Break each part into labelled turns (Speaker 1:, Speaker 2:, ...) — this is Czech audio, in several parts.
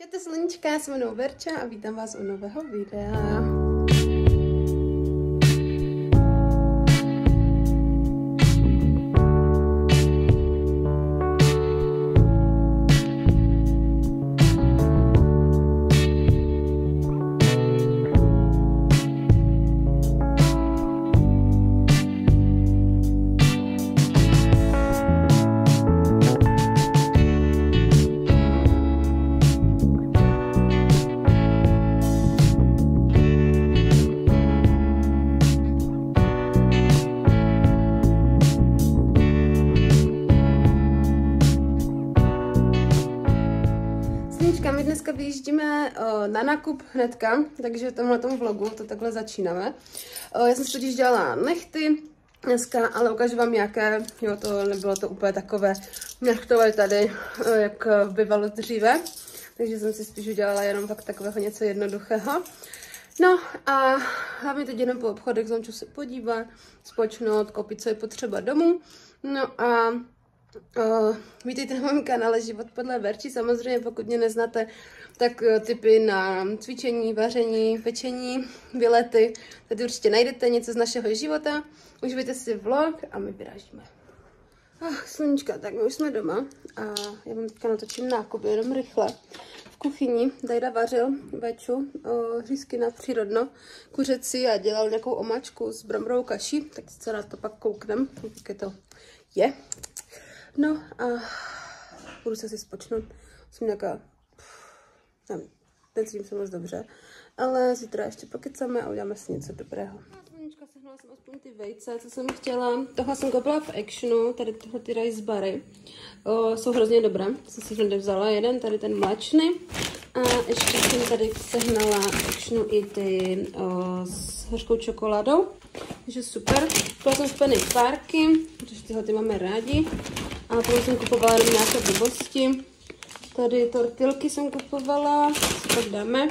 Speaker 1: Čaute sluníčka, já se jmenuji Verča a vítám vás u nového videa. My dneska vyjíždíme na nákup hnedka, takže v tomhletom vlogu to takhle začínáme. Já jsem si totiž dělala nechty dneska, ale ukážu vám jaké, jo, to nebylo to úplně takové nechtové tady, jak bývalo dříve, takže jsem si spíš udělala jenom fakt takového něco jednoduchého. No a hlavně teď jenom po obchodech zamču se podívat, spočnout, koupit, co je potřeba domů. No a vítejte na mém kanále Život podle Verči. Samozřejmě pokud mě neznáte, tak tipy na cvičení, vaření, pečení, výlety, tady určitě najdete něco z našeho života. Užijte si vlog a my vyrážíme. Sluníčka, tak my už jsme doma a já vám teďka natočím nákup jenom rychle. V kuchyni Dajda vařil veču, řízky na přírodno, kuřecí a dělal nějakou omáčku s bramborovou kaší, tak se na to pak kouknem, jaké to je. No a budu se si spočnout, jsem nějaká, necítím se moc dobře, ale zítra ještě pokecáme a uděláme si něco dobrého. Sluníčka, sehnala jsem aspoň ty vejce, co jsem chtěla. Tohle jsem koupila v Actionu, tady tyhle ty rice bary, jsou hrozně dobré, jsem si hned vzala jeden, tady ten mléčný. A ještě jsem tady sehnala v Actionu i ty s hořkou čokoládou, takže super. Koupila jsem Penny párky, protože tyhle ty máme rádi. A potom jsem kupovala jenom nějaké blbosti. Tady tortilky jsem kupovala, tak dáme.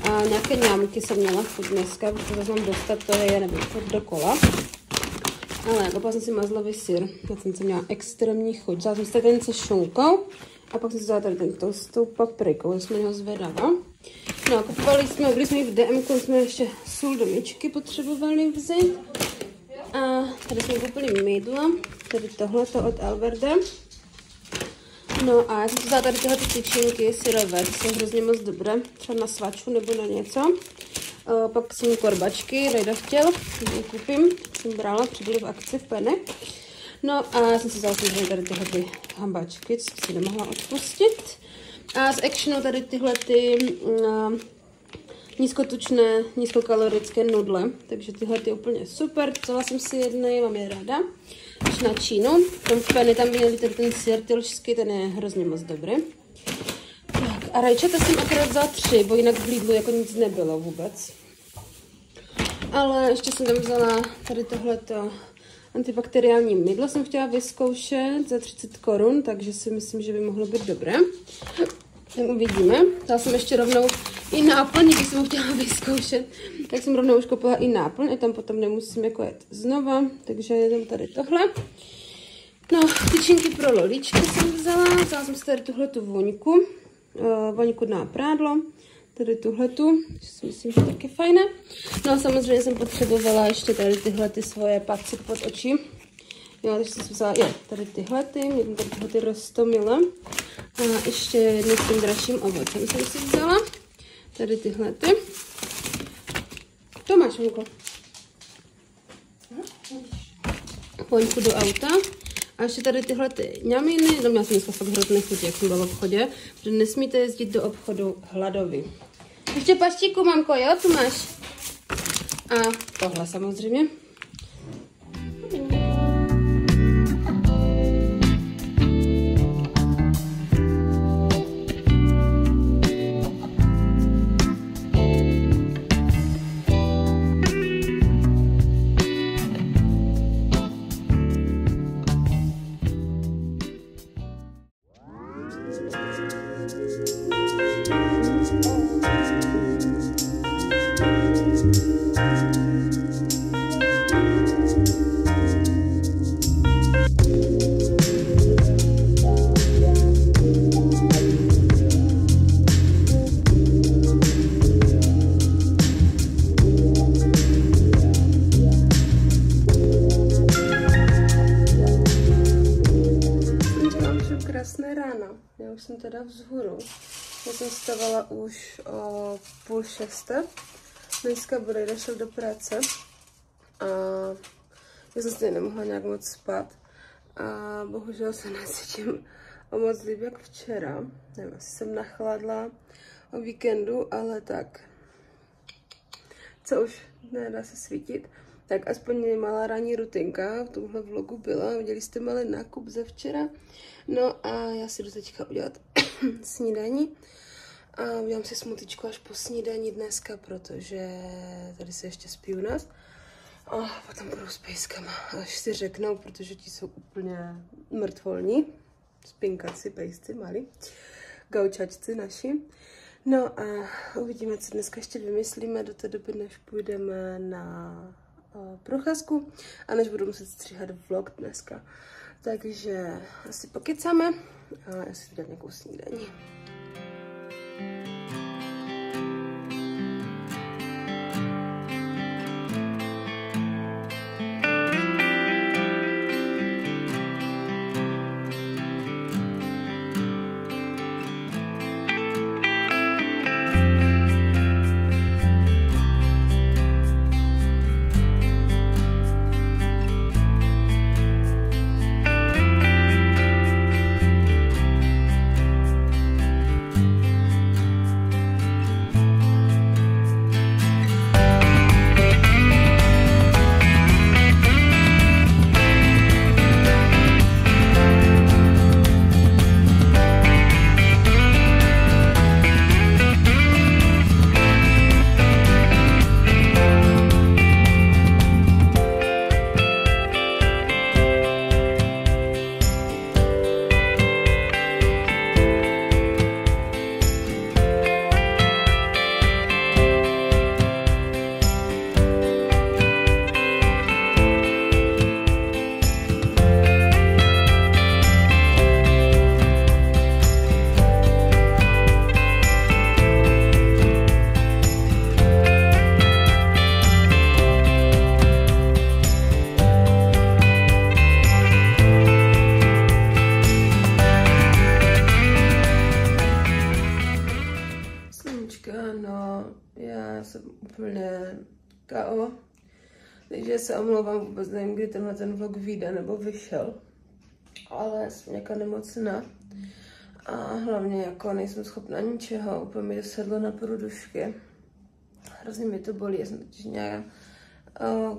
Speaker 1: A nějaké ňámky jsem měla chuť dneska, protože to mám dostat, to je nevím, dokola. Ale koupila jsem si mazlový syr, já jsem se měla extrémní chuť. Vzala jsem si tady ten se šunkou a pak jsem si vzala tady ten s tou paprikou, jsme ho zvedala. No a kupovali jsme, byli jsme v DM, jsme ještě sůl do myčky potřebovali vzít. A tady jsme koupili mydlo, tady tohleto od Alverde. No a já jsem si vzala tady tyhle tyčinky syrové, jsou hrozně moc dobré, třeba na svaču nebo na něco. Pak jsem korbačky, Dajda chtěl, takže koupím, jsem brala, přibyly v akci v Penny. No a já jsem si vzala tady tyhle ty hambačky, co jsem si nemohla odpustit. A z Actionu tady tyhle ty nízkotučné, nízkokalorické nudle, takže tyhle ty úplně super, vzala jsem si jedny, mám je ráda. Až na Čínu, v Penny tam měli tady ten syr tylšský, ten je hrozně moc dobrý. Tak a rajčata jsem akorát vzala 3, bo jinak v Lidlu jako nic nebylo vůbec. Ale ještě jsem tam vzala tady tohleto antibakteriální mydlo, jsem chtěla vyzkoušet za 30 korun, takže si myslím, že by mohlo být dobré. Tak uvidíme. Dala jsem ještě rovnou i náplň, když jsem ho chtěla vyzkoušet, tak jsem rovnou už koupila i náplň, a tam potom nemusím jako jet znova, takže jedem tady tohle. No, tyčinky pro loličky jsem vzala jsem si tady tuhletu voňku na prádlo, tady tuhletu, si myslím, že taky fajné. No a samozřejmě jsem potřebovala ještě tady tyhle ty svoje paci pod oči. Jo, takže jsem si vzala, tady tyhle ty rostomile. A ještě jedno s tím dražším ovocem jsem si vzala. Tady tyhle ty. To máš, Monko. Poňku do auta. A ještě tady tyhle ty ňaminy. No, měla jsem dneska fakt hrozně chuť, jak jsem byla v obchodě. Protože nesmíte jezdit do obchodu hladovi. Ještě paštíku, mamko, jo? Tu máš. A tohle samozřejmě. teda vzhůru. Já jsem vstavala už o 5:30. Dneska Bodejda šel do práce a já jsem stejně nemohla nějak moc spát. A bohužel se necítím o moc líp jak včera. Nevím, asi jsem nachladla o víkendu, ale tak. Co už nedá se svítit. Tak aspoň malá ranní rutinka v tomhle vlogu byla. Viděli jste malý nákup ze včera. No a já si jdu teďka udělat snídaní. A udělám si smutíčko až po snídaní dneska, protože tady se ještě spí u nás. A potom budu s pejskama, až si řeknou, protože ti jsou úplně mrtvolní. Spinkaci, pejsci, malí. Gaučačci naši. No a uvidíme, co dneska ještě vymyslíme do té doby, než půjdeme na procházku a než budu muset stříhat vlog dneska. Takže asi pokecáme a já si dám nějakou snídaní. Úplně KO, takže se omlouvám, vůbec nevím, kdy tenhle ten vlog vyjde nebo vyšel, ale jsem nějaká nemocná a hlavně jako nejsem schopná ničeho, úplně mi to sedlo na průdušky, hrozně mi to bolí, já jsem totiž nějak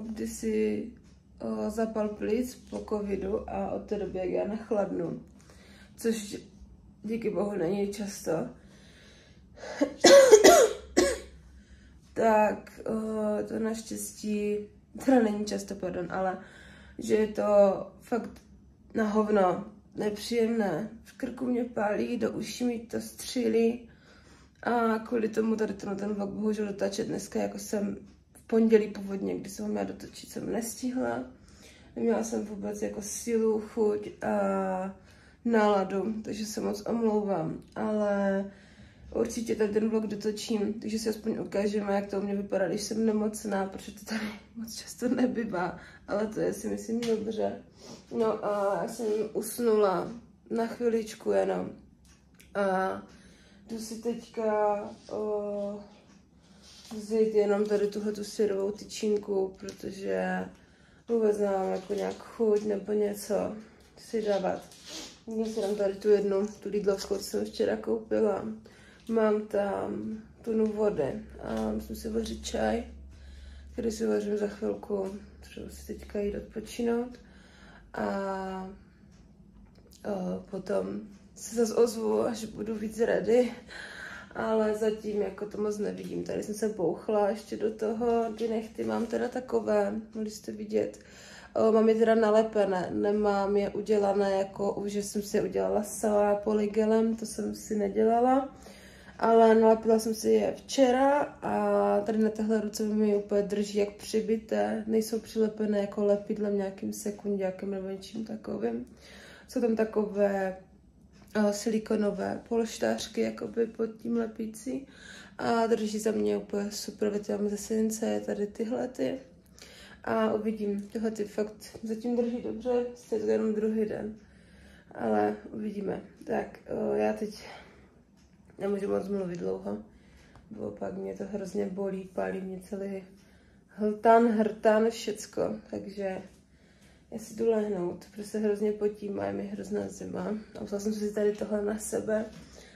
Speaker 1: kdysi zapal plic po covidu a od té doby, jak já nechladnu, což díky bohu není často, tak to naštěstí, teda není často, pardon, ale že je to fakt na hovno, nepříjemné. V krku mě pálí, do uší mi to střílí a kvůli tomu tady ten vlog bohužel dotáčet dneska, jako jsem v pondělí původně, kdy jsem ho měla dotočit, jsem nestihla. Neměla jsem vůbec jako sílu, chuť a náladu, takže se moc omlouvám, ale určitě tady ten vlog dotočím, takže si aspoň ukážeme, jak to u mě vypadá, když jsem nemocná, protože to tady moc často nebývá, ale to je si myslím dobře. No a já jsem usnula na chviličku jenom a jdu si teďka vzít jenom tady tuhletu syrovou tyčinku, protože vůbec nemám jako nějak chuť nebo něco si dávat. Já si dám tady tu jednu, tu Lidlovskou, co jsem včera koupila. Mám tam tunu vody a musím si vařit čaj, který si vařím za chvilku, třeba si teďka jít odpočinout a potom se zase ozvu, až budu víc ready, ale zatím jako to moc nevidím. Tady jsem se bouchla ještě do toho, ty nechty mám teda takové, mohli jste vidět. Mám je teda nalepené, nemám je udělané jako, že jsem si je udělala celá polygelem, to jsem si nedělala. Ale nalepila jsem si je včera a tady na téhle ruce mi úplně drží jak přibité. Nejsou přilepené jako lepidlem nějakým sekundákem nebo něčím takovým. Jsou tam takové silikonové polštářky jakoby pod tím lepící. A drží za mě úplně super, vytávám ze Since tady tyhle ty. A uvidím, tyhle ty fakt zatím drží dobře, je to jenom druhý den. Ale uvidíme. Tak, já teď nemůžu moc mluvit dlouho, bo pak mě to hrozně bolí, pálí mě celý hrtan, všecko, takže já si jdu lehnout, protože se hrozně potím a je mi hrozná zima. A vzala jsem si tady tohle na sebe,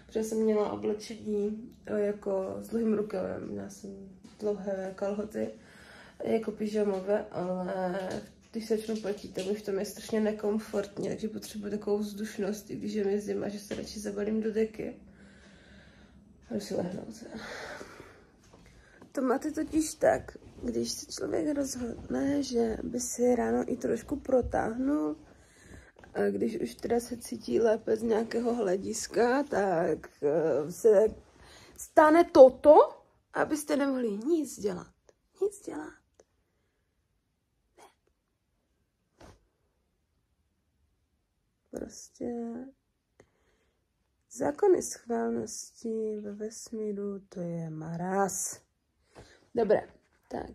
Speaker 1: protože jsem měla oblečení jako s dlouhým rukavem. Měla jsem dlouhé kalhoty, jako pyžamové, ale když se začnu potit, tak už to je strašně nekomfortně, takže potřebuji takovou vzdušnost, i když je mi zima, že se radši zabalím do deky. Jdu si lehnout. To máte totiž tak, když se člověk rozhodne, že by si ráno i trošku protáhnul, a když už teda se cítí lépe z nějakého hlediska, tak se stane toto, abyste nemohli nic dělat. Nic dělat. Ne. Prostě zákony schválnosti ve vesmíru, to je maraz. Dobré, tak.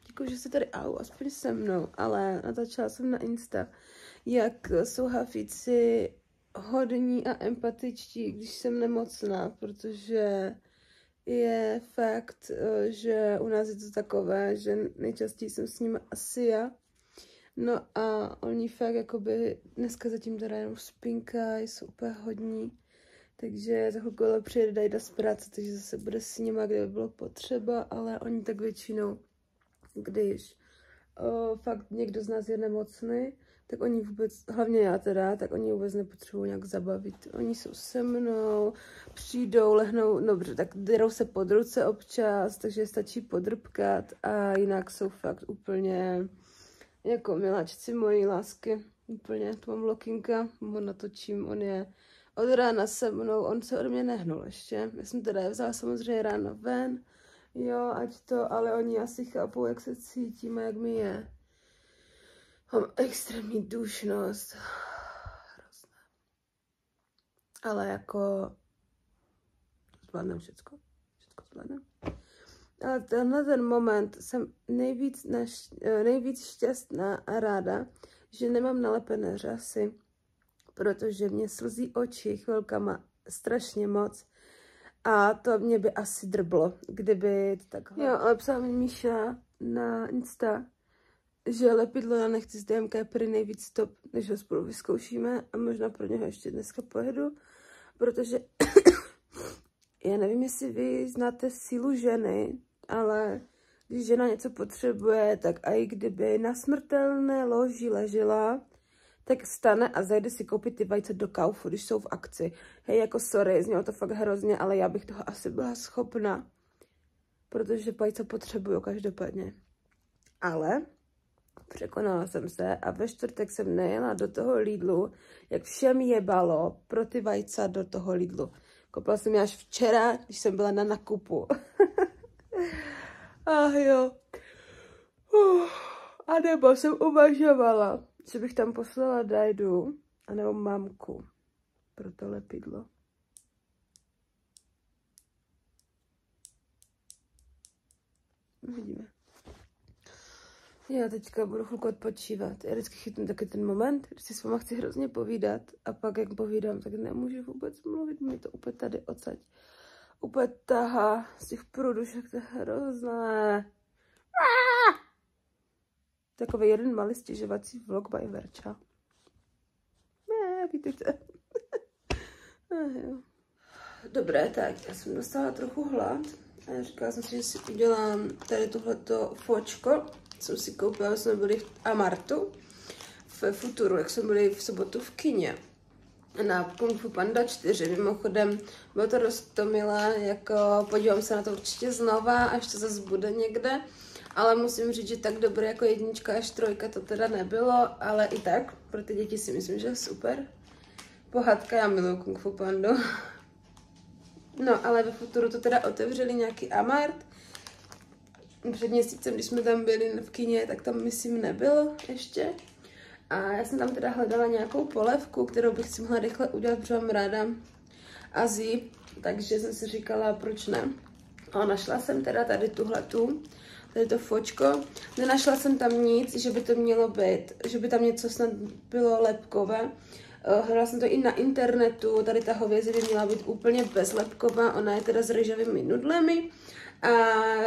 Speaker 1: Děkuji, že jste tady aspoň se mnou, ale natáčela jsem na Insta, jak jsou hafíci hodní a empatičtí, když jsem nemocná, protože je fakt, že u nás je to takové, že nejčastěji jsem s nimi asi já. No a oni fakt jakoby dneska zatím teda jenom spinkají, jsou úplně hodní. Takže za chvilku přijede Dajda z práce, takže zase bude s nima, kde by bylo potřeba, ale oni tak většinou, když fakt někdo z nás je nemocný, tak oni vůbec, hlavně já teda, tak oni vůbec nepotřebují nějak zabavit. Oni jsou se mnou, přijdou, lehnou, dobře, tak derou se pod ruce občas, takže stačí podrbkat a jinak jsou fakt úplně jako miláčci mojí lásky. Úplně, tu mám Lokinka, ho natočím, on je od rána se mnou, on se od mě nehnul ještě. Já jsem teda je vzala samozřejmě ráno ven, jo, ať to, ale oni asi chápou, jak se cítím a jak mi je. Mám extrémní dušnost. Hrozné. Ale jako zvládnem všecko. Všecko zvládnem. Ale tenhle ten moment jsem nejvíc šťastná a ráda, že nemám nalepené řasy, protože mě slzí oči chvilkama strašně moc a to mě by asi drblo, kdyby to takhle. Jo, ale psala mi Míša na Insta, že lepidlo na nechty z DMK je prý nejvíc top, než ho spolu vyzkoušíme a možná pro něho ještě dneska pojedu, protože já nevím, jestli vy znáte sílu ženy, ale když žena něco potřebuje, tak i kdyby na smrtelné loži ležela, tak stane a zajde si koupit ty vajce do Kaufu, když jsou v akci. Hej, jako sorry, znělo to fakt hrozně, ale já bych toho asi byla schopna, protože vajce potřebuju každopádně. Ale překonala jsem se a ve čtvrtek jsem nejela do toho Lidlu, jak všem jebalo pro ty vajca do toho Lidlu. Koupila jsem je až včera, když jsem byla na nakupu. Jo. A nebo jsem uvažovala, že bych tam poslala Dajdu anebo mamku pro to lepidlo. Uvidíme. Já teďka budu chvilku odpočívat. Já vždycky chytnu taky ten moment, když si s váma chci hrozně povídat a pak jak povídám, tak nemůžu vůbec mluvit, mě to úplně tady odsaď. Úplně tahá z těch průdušek, to je hrozné. Takový jeden malý stěžovací vlog by Verča. Ne, víte. Dobré, tak já jsem dostala trochu hlad a říkala jsem si, že si udělám tady tohleto fočko. Jsem si koupila, jsme byli v Amartu, v Futuru, jak jsme byli v sobotu v kině. Na Kung Fu Panda 4, mimochodem, bylo to dost milé, jako podívám se na to určitě znova, až to zase bude někde, ale musím říct, že tak dobré jako 1 až 3 to teda nebylo, ale i tak, pro ty děti si myslím, že je super. Pohádka, já miluji Kung Fu Pandu. No, ale ve Futuru to teda otevřeli nějaký Amart. Před měsícem, když jsme tam byli v kině, tak tam myslím nebylo ještě. A já jsem tam teda hledala nějakou polévku, kterou bych si mohla rychle udělat, protože mám ráda Azii, takže jsem si říkala, proč ne. A našla jsem teda tady tuhletu tady to fočko. Nenašla jsem tam nic, že by to mělo být, že by tam něco snad bylo lepkové. Hledala jsem to i na internetu, tady ta hovězí by měla být úplně bezlepková, ona je teda s rýžovými nudlemi a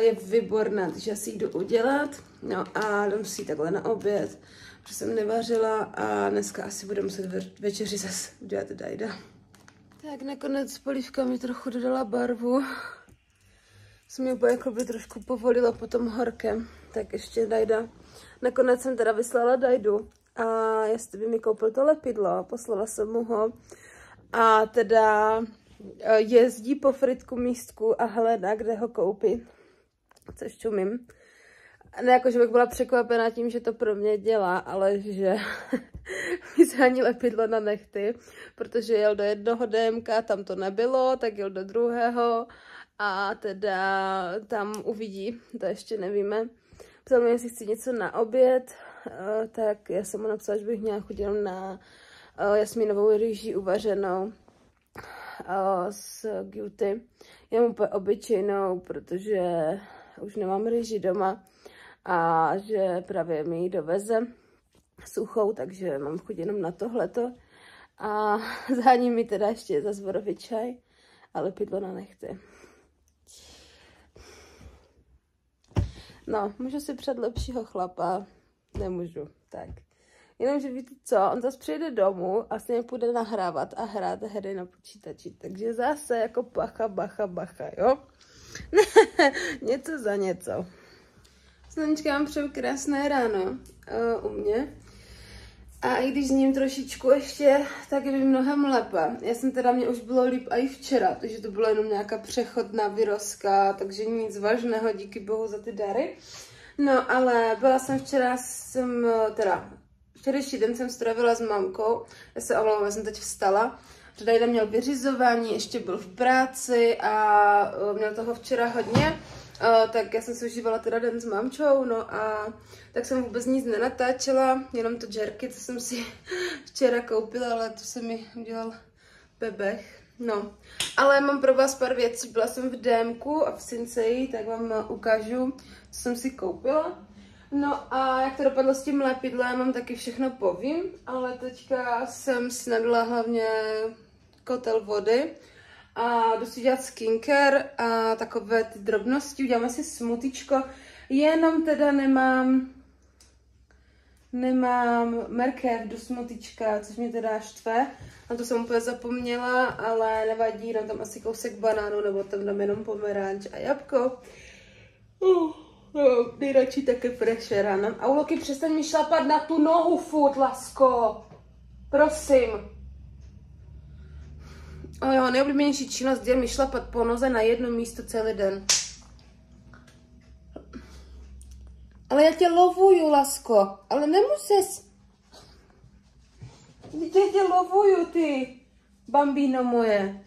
Speaker 1: je výborná, takže já si ji jdu udělat. No a dám si ji takhle na oběd, protože jsem nevařila a dneska asi budu muset večeři zase udělat dajda. Tak nakonec polívka mi trochu dodala barvu. Jsem mi úplně jako by trošku povolila po tom horkem, tak ještě dajda. Nakonec jsem teda vyslala dajdu a jestli by mi koupil to lepidlo, poslala jsem mu ho a teda jezdí po Fritku místku a hledá, kde ho koupit, což čumím. Ne jako, že bych byla překvapená tím, že to pro mě dělá, ale že mi zhání lepidlo na nechty, protože jel do jednoho DMK, tam to nebylo, tak jel do druhého a teda tam uvidí, to ještě nevíme. Ptal mě, jestli chci něco na oběd, tak já jsem mu napsala, že bych měla chuť jenom na jasmínovou rýži uvařenou s Guty. Já mu úplně obyčejnou, protože už nemám rýži doma a že právě mi ji doveze suchou, takže mám chuť jenom na tohleto. A zhání mi teda ještě za zborový čaj a lepidlo na nechty. No, můžu si před lepšího chlapa, nemůžu, tak. Jenomže víte co, on zase přijde domů a s ním půjde nahrávat a hrát hry na počítači, takže zase jako bacha, jo? Něco za něco. Slanička, vám přeju krásné ráno u mě. A i když s ním trošičku ještě, tak je mi mnohem lépe. Já jsem teda, mě už bylo líp i včera, takže to bylo jenom nějaká přechodná vyrozka, takže nic vážného, díky bohu za ty dary. No, ale byla jsem včera, včerejší den jsem strávila s mamkou, já se omlouvám, já jsem teď vstala, že Dajda měl vyřizování, ještě byl v práci a měl toho včera hodně. Tak já jsem si užívala teda den s mamčou, no a tak jsem vůbec nic nenatáčela, jenom to jerky, co jsem si včera koupila, ale to se mi udělal bebech, no. Ale mám pro vás pár věcí, byla jsem v DMku a v Sinsei, tak vám ukážu, co jsem si koupila. No a jak to dopadlo s tím lepidlem, mám taky všechno povím, ale teďka jsem si nadala hlavně kotel vody. A jdu si dělat skincare a takové ty drobnosti, uděláme si smutíčko, jenom teda nemám mrkev do smutíčka, což mě teda štve, na to jsem úplně zapomněla, ale nevadí, dám tam asi kousek banánu, nebo tam dám jenom pomeranč a jabko. Nejradši také fresh ráno. A Uloky, přestaň mi šlapat na tu nohu furt, lasko, prosím. O jo, nejoblíbenější činnost je mi šlapat po noze na jedno místo celý den. Ale já tě lovuju, lasko. Ale nemusíš. Já tě lovuju, ty bambino moje.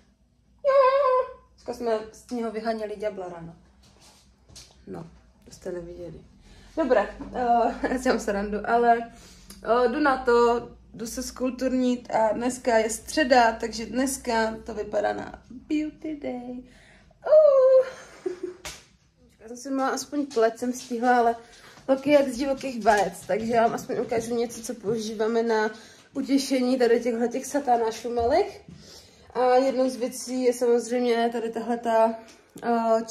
Speaker 1: Dneska jsme z něho vyháněli ďábla ráno. No, to jste neviděli. Dobré, já si mám srandu, ale jdu na to. Jdu se skulturnit a dneska je středa, takže dneska to vypadá na Beauty Day. Já jsem si měla aspoň pleť, jsem stihla, ale taky jak z divokých vajec, takže já vám aspoň ukážu něco, co používáme na utěšení tady těch satanášumelek. A jednou z věcí je samozřejmě tady tahleta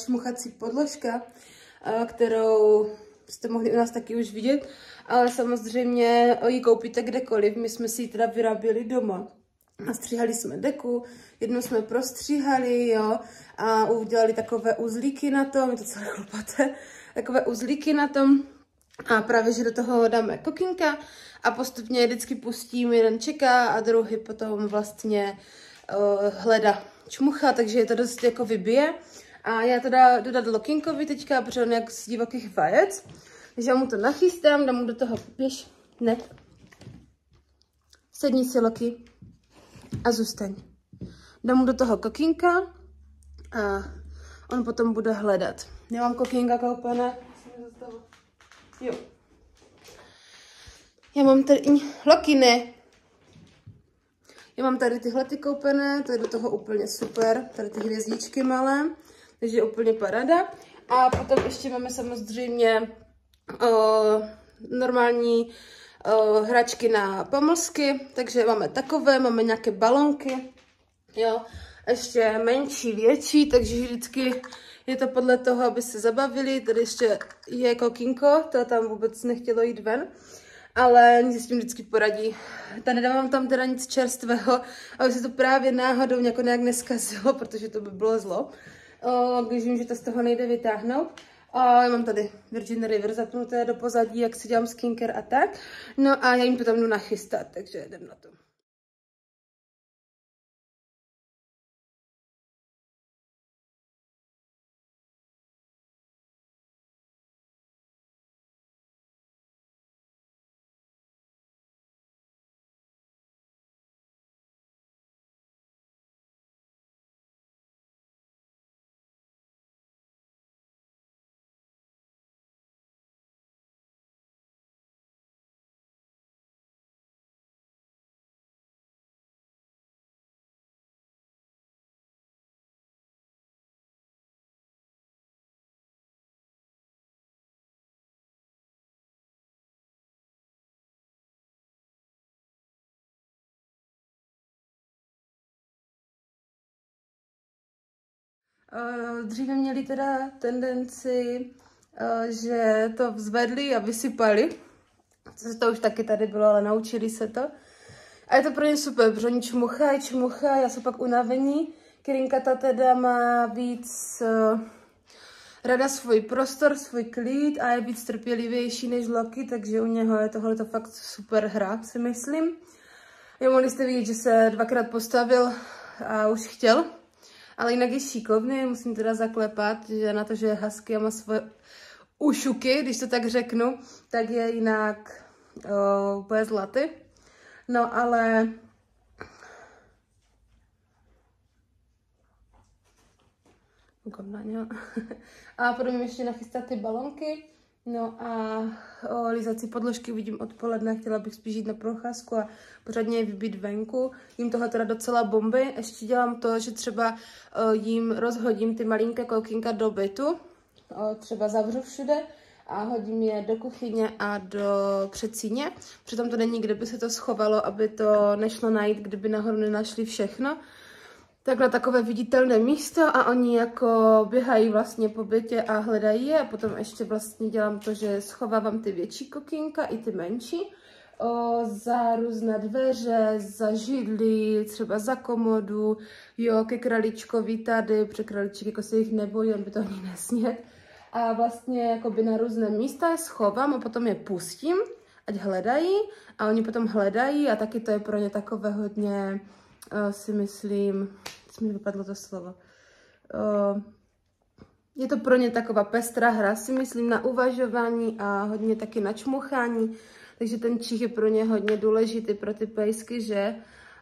Speaker 1: čmuchací podložka, kterou jste mohli u nás taky už vidět, ale samozřejmě ji koupíte kdekoliv. My jsme si ji teda vyráběli doma. Nastříhali jsme deku, jednou jsme prostříhali, jo, a udělali takové uzlíky na tom, je to celé chlupaté, takové uzlíky na tom a právě, že do toho dáme kokínka a postupně vždycky pustím, jeden čeká a druhý potom vlastně hledá čmucha, takže je to dost jako vybije. A já teda dodat Lokinkovi teďka, protože on jak z divokých vajec. Takže já mu to nachystám, dám mu do toho, běž, ne. Sedni si, Loki, a zůstaň. Dám mu do toho kokínka a on potom bude hledat. Já mám kokínka koupené. Jo. Já mám tady, Loki, ne. Já mám tady tyhle ty koupené, to je do toho úplně super, tady ty hvězdičky malé. Takže je úplně paráda. A potom ještě máme samozřejmě normální hračky na pomlsky, takže máme takové, máme nějaké balonky, jo, ještě menší, větší, takže vždycky je to podle toho, aby se zabavili. Tady ještě je kokínko, to tam vůbec nechtělo jít ven, ale oni si s tím vždycky poradí. Tady nedávám tam teda nic čerstvého, aby se to právě náhodou nějak neskazilo, protože to by bylo zlo, když vím, že to z toho nejde vytáhnout. A já mám tady Virgin River zapnuté do pozadí, jak si dělám skincare a tak. No a já jim to tam jdu nachystat, takže jdem na to. Dříve měli teda tendenci, že to vzvedli a vysypali. To už taky tady bylo, ale naučili se to. A je to pro ně super, protože oni čmuchají, já jsou pak unavení. Kirinka ta teda má víc rada svůj prostor, svůj klid a je víc trpělivější než Loki, takže u něho je tohle fakt super hra, si myslím. Jo, mohli jste vidět, že se dvakrát postavil a už chtěl. Ale jinak je šikovný, musím teda zaklepat, že na to, že je husky a má svoje ušuky, když to tak řeknu, tak je jinak úplně zlatý. No ale a potom ještě nachystat ty balonky. No a lízací podložky uvidím odpoledne, chtěla bych spíš jít na procházku a pořádně je vybít venku. Jím tohle teda docela bomby. Ještě dělám to, že třeba jim rozhodím ty malinké kokínka do bytu. Třeba zavřu všude a hodím je do kuchyně a do předsíně. Přitom to není, kde by se to schovalo, aby to nešlo najít, kdyby nahoru nenašli všechno. Takhle takové viditelné místo a oni jako běhají vlastně po bytě a hledají je a potom ještě vlastně dělám to, že schovávám ty větší kokínka i ty menší za různé dveře, za židli, třeba za komodu, jo, ke králíčkovi tady, protože králíček jako se jich nebojí, on by to ani nesnět. A vlastně jakoby na různé místa je schovám a potom je pustím, ať hledají a oni potom hledají a taky to je pro ně takové hodně, si myslím, co mi vypadlo to slovo, je to pro ně taková pestrá hra, si myslím, na uvažování a hodně taky na čmuchání, takže ten čich je pro ně hodně důležitý pro ty pejsky, že?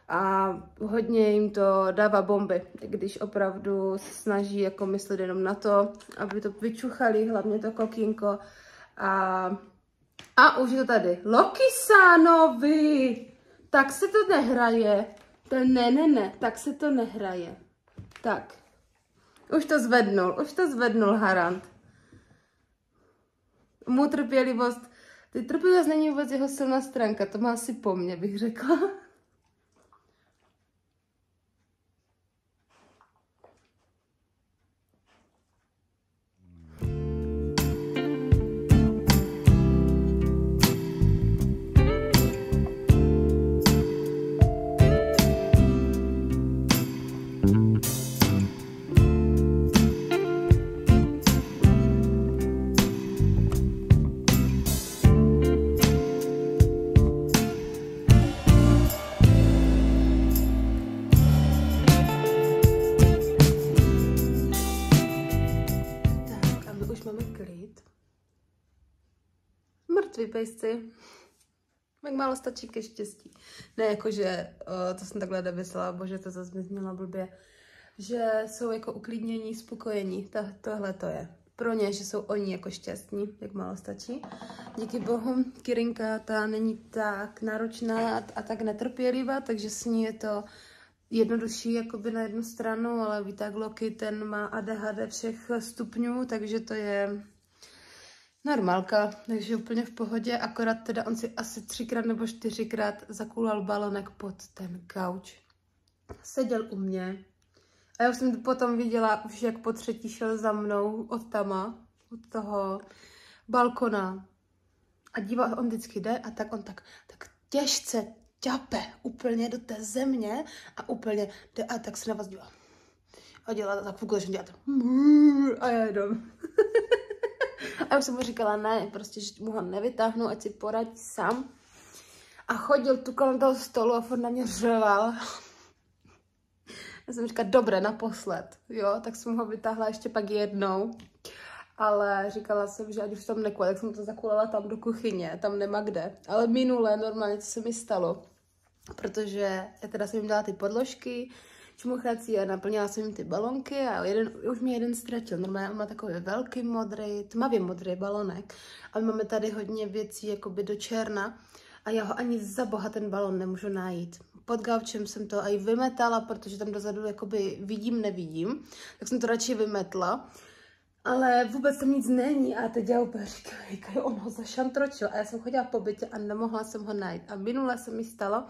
Speaker 1: A hodně jim to dává bomby, když opravdu se snaží jako myslet jenom na to, aby to vyčuchali, hlavně to kokínko. A už je to tady. Loki-sánovi! Tak se to nehraje. Ne, tak se to nehraje. Tak. Už to zvednul Harant. Mu trpělivost. Ty trpělivost není vůbec jeho silná stránka, to má asi po mně, bych řekla. Mrtví pejsci. Jak málo stačí ke štěstí. Ne, jakože, to jsem takhle nevyslela, bože, to zase znělo blbě. Že jsou jako uklidnění, spokojení. Tohle to je. Pro ně, že jsou oni jako šťastní, jak málo stačí. Díky bohu, Kirinka ta není tak náročná a tak netrpělivá, takže s ní je to jednodušší jakoby na jednu stranu, ale víte, Loki, ten má ADHD všech stupňů, takže to je normálka, takže úplně v pohodě, akorát teda on si asi 3x nebo 4x zakulal balonek pod ten gauč. Seděl u mě a já už jsem to potom viděla, už jak po třetí šel za mnou od toho balkona a díval, on vždycky jde a tak on tak těžce ťape úplně do té země a úplně jde a tak se na vás dívá. A dělá tak fukle, že dělá to a já jedu. A už jsem mu říkala, ne, prostě, že mu ho nevytáhnu, ať si poradí sám. A chodil tu kolem toho stolu a furt na mě řval. Já jsem říkala, dobré, naposled, jo, tak jsem ho vytáhla ještě pak jednou. Ale říkala jsem, že ať už tam nekuje, tak jsem to zakulala tam do kuchyně, tam nemá kde. Ale minule normálně, co se mi stalo, protože já teda jsem jim dala ty podložky, čmuchací a naplnila jsem jim ty balonky a už mi jeden ztratil. Normálně on má takový velký modrý, tmavě modrý balonek a my máme tady hodně věcí jakoby do černa a já ho ani za boha ten balon nemůžu najít. Pod gaučem jsem to i vymetala, protože tam dozadu jakoby vidím, nevidím, tak jsem to radši vymetla. Ale vůbec tam nic není a teď já úplně říkám, on ho zašantročil a já jsem chodila po bytě a nemohla jsem ho najít. A minule se mi stalo,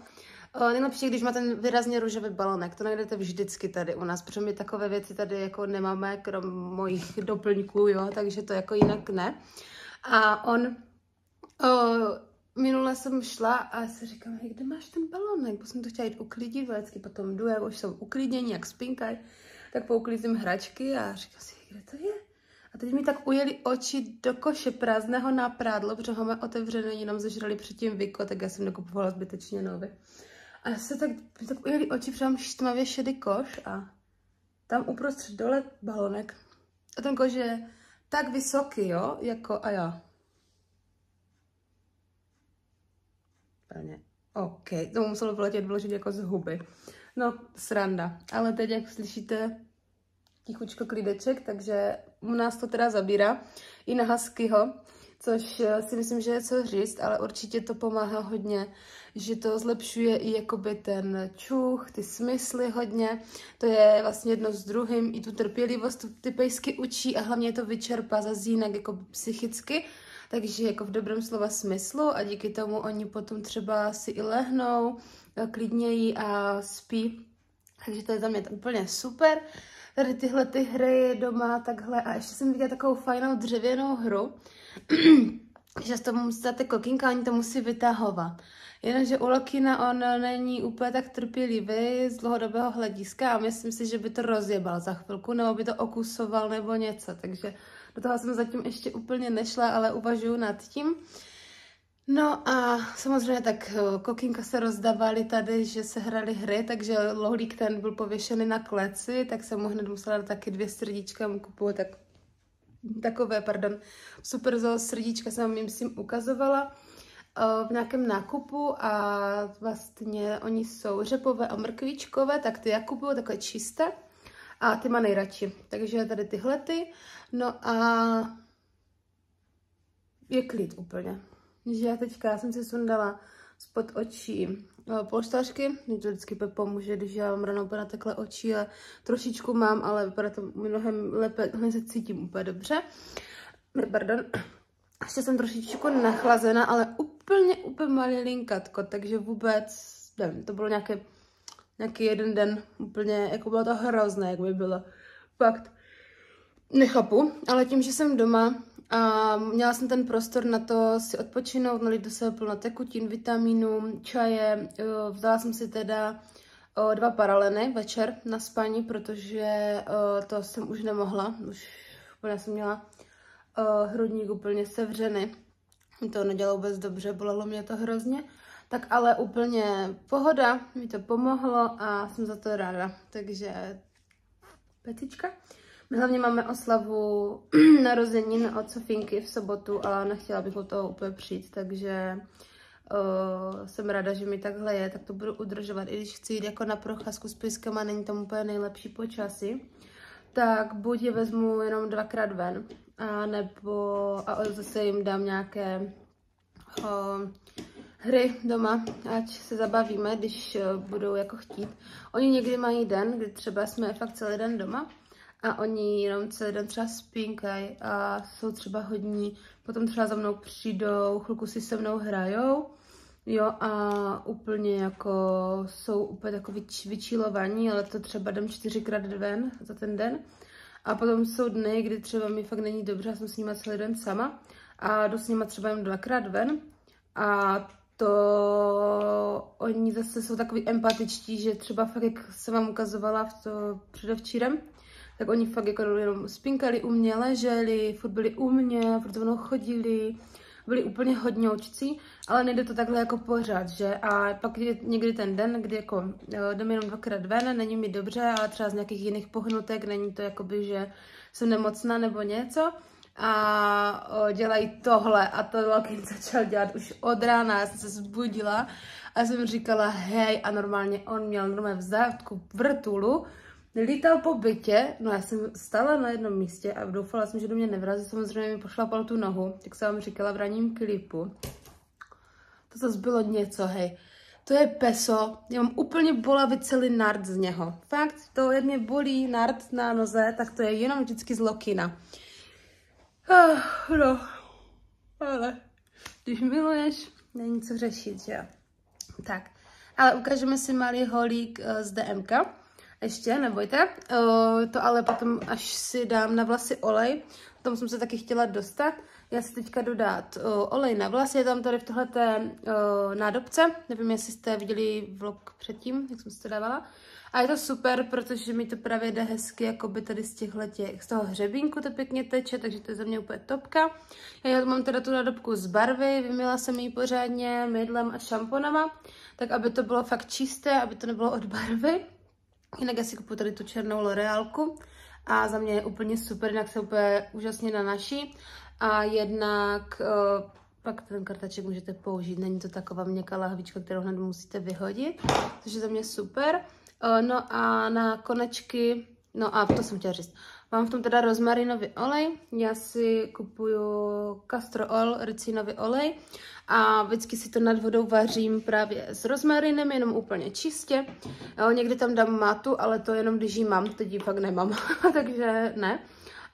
Speaker 1: nejlepší, když má ten výrazně růžový balonek, to najdete vždycky tady u nás, protože my takové věci tady jako nemáme, krom mojich doplňků, jo, takže to jako jinak ne. A on, minule jsem šla a se říkám, hej, kde máš ten balonek? Bo jsem to chtěla jít uklidit, vždycky potom jdu, jak už jsou uklidnění, jak spinkají, tak pouklízím hračky a říkám si, kde to je? A teď mi tak ujeli oči do koše prázdného na prádlo, protože ho máme otevřené, jenom zežrali předtím Viko, tak já jsem nekupovala zbytečně nový. A já se tak ujeli oči, protože mám tmavě šedý koš a tam uprostřed dole balonek. A ten koš je tak vysoký, jo, jako a já. OK, to muselo vyletět vložit jako z huby. No, sranda. Ale teď, jak slyšíte, tichučko klídeček, takže u nás to teda zabírá i na huskyho, což si myslím, že je co říct, ale určitě to pomáhá hodně, že to zlepšuje i jakoby ten čuch, ty smysly hodně, to je vlastně jedno s druhým, i tu trpělivost ty pejsky učí a hlavně to vyčerpá za zínek jako psychicky, takže jako v dobrém slova smyslu a díky tomu oni potom třeba si i lehnou klidněji a spí, takže to je za mě úplně super. Tady tyhle ty hry doma takhle a ještě jsem viděla takovou fajnou dřevěnou hru, že z toho musíte kokinka, oni to musí vytahovat. Jenomže u Lokina on není úplně tak trpělivý z dlouhodobého hlediska a myslím si, že by to rozjebal za chvilku, nebo by to okusoval nebo něco, takže do toho jsem zatím ještě úplně nešla, ale uvažuju nad tím. No a samozřejmě tak kokinka se rozdávali tady, že se hraly hry, takže Lohlík ten byl pověšený na kleci, tak jsem mu hned musela dát taky 2 srdíčka, mu kupuju takové, super srdíčka jsem jim s tím ukazovala v nějakém nákupu a vlastně oni jsou řepové a mrkvičkové, tak ty já kupuju takové čisté a ty má nejradši, takže tady tyhle ty, no a je klid úplně. Že já teďka jsem si sundala spod očí polštářky, mě to vždycky pomůže, když já mám ráno úplně takhle oči a trošičku mám, ale vypadá to mnohem lépe, hned se cítím úplně dobře. Pardon. Ještě jsem trošičku nachlazena, ale úplně malilinkatko, takže vůbec, nevím, to bylo nějaký jeden den, úplně, jako bylo to hrozné, jak by bylo. Fakt, nechápu, ale tím, že jsem doma, a měla jsem ten prostor na to si odpočinout, nalít do sebe plno tekutin, vitamínů, čaje. Vzala jsem si teda 2 paraleny večer na spaní, protože to jsem už nemohla. Už úplně jsem měla hrudník úplně sevřený. Mi to nedělalo vůbec dobře, bolelo mě to hrozně. Tak ale úplně pohoda, mi to pomohlo a jsem za to ráda. Takže petička. My hlavně máme oslavu narozenin od Sofinky v sobotu, ale nechtěla bych o toho úplně přijít, takže jsem ráda, že mi takhle je, tak to budu udržovat. I když chci jít jako na procházku s pejskama, není tam úplně nejlepší počasí, tak buď je vezmu jenom 2x ven, a nebo zase jim dám nějaké hry doma, ať se zabavíme, když budou jako chtít. Oni někdy mají den, kdy třeba jsme fakt celý den doma a oni jenom celý den třeba spinkají a jsou třeba hodní, potom třeba za mnou přijdou, chvilku si se mnou hrajou, jo, a úplně jako jsou úplně jako vyčílovaní, ale to třeba jdem 4krát ven za ten den. A potom jsou dny, kdy třeba mi fakt není dobře, já jsem s nima celý den sama a jdu s nima třeba jen 2krát ven a to oni zase jsou takový empatičtí, že třeba fakt, jak jsem vám ukazovala v to předevčírem, tak oni fakt jako jenom spinkali u mě, leželi, furt byli u mě, furt mnou chodili, byli úplně hodňoučcí, ale nejde to takhle jako pořád, že? A pak je někdy ten den, kdy jako jdeme jenom 2krát ven, není mi dobře, ale třeba z nějakých jiných pohnutek, není to jakoby, že jsem nemocná nebo něco. A dělají tohle a to Lokin začal dělat už od rána, já jsem se zbudila a jsem říkala hej a normálně on měl normálně v zádku vrtulu, lítal po bytě, no já jsem stála na jednom místě a doufala jsem, že do mě nevrazí, samozřejmě mi pošlapal tu nohu, jak jsem vám říkala v ranním klipu. To zase bylo něco, hej. To je peso, já mám úplně bolavý celý nart z něho. Fakt, to jak mě bolí nart na noze, tak to je jenom vždycky z Lokina. No, ale když miluješ, není co řešit, že jo. Tak, ale ukážeme si malý holík z DMK. Ještě, nebojte. To ale potom, až si dám na vlasy olej, k tomu jsem se taky chtěla dostat. Já si teďka jdu dát olej na vlasy, je tam tady v tohleté nádobce. Nevím, jestli jste viděli vlog předtím, jak jsem si to dávala. A je to super, protože mi to právě jde hezky, jakoby tady z toho hřebínku to pěkně teče, takže to je za mě úplně topka. Já mám teda tu nádobku z barvy, vymyla jsem ji pořádně mydlem a šamponama, tak aby to bylo fakt čisté, aby to nebylo od barvy. Jinak já si kupuju tady tu černou L'Orealku a za mě je úplně super, jinak se úplně úžasně nanaší. A jednak pak ten kartaček můžete použít, není to taková měkká lahvička, kterou hned musíte vyhodit, což je za mě super. No a na konečky, no a to jsem chtěla říct, mám v tom teda rozmarinový olej, já si kupuju Castor Oil, ricinový olej a vždycky si to nad vodou vařím právě s rozmarinem, jenom úplně čistě. Někdy tam dám mátu, ale to jenom když ji mám, teď ji fakt nemám, takže ne.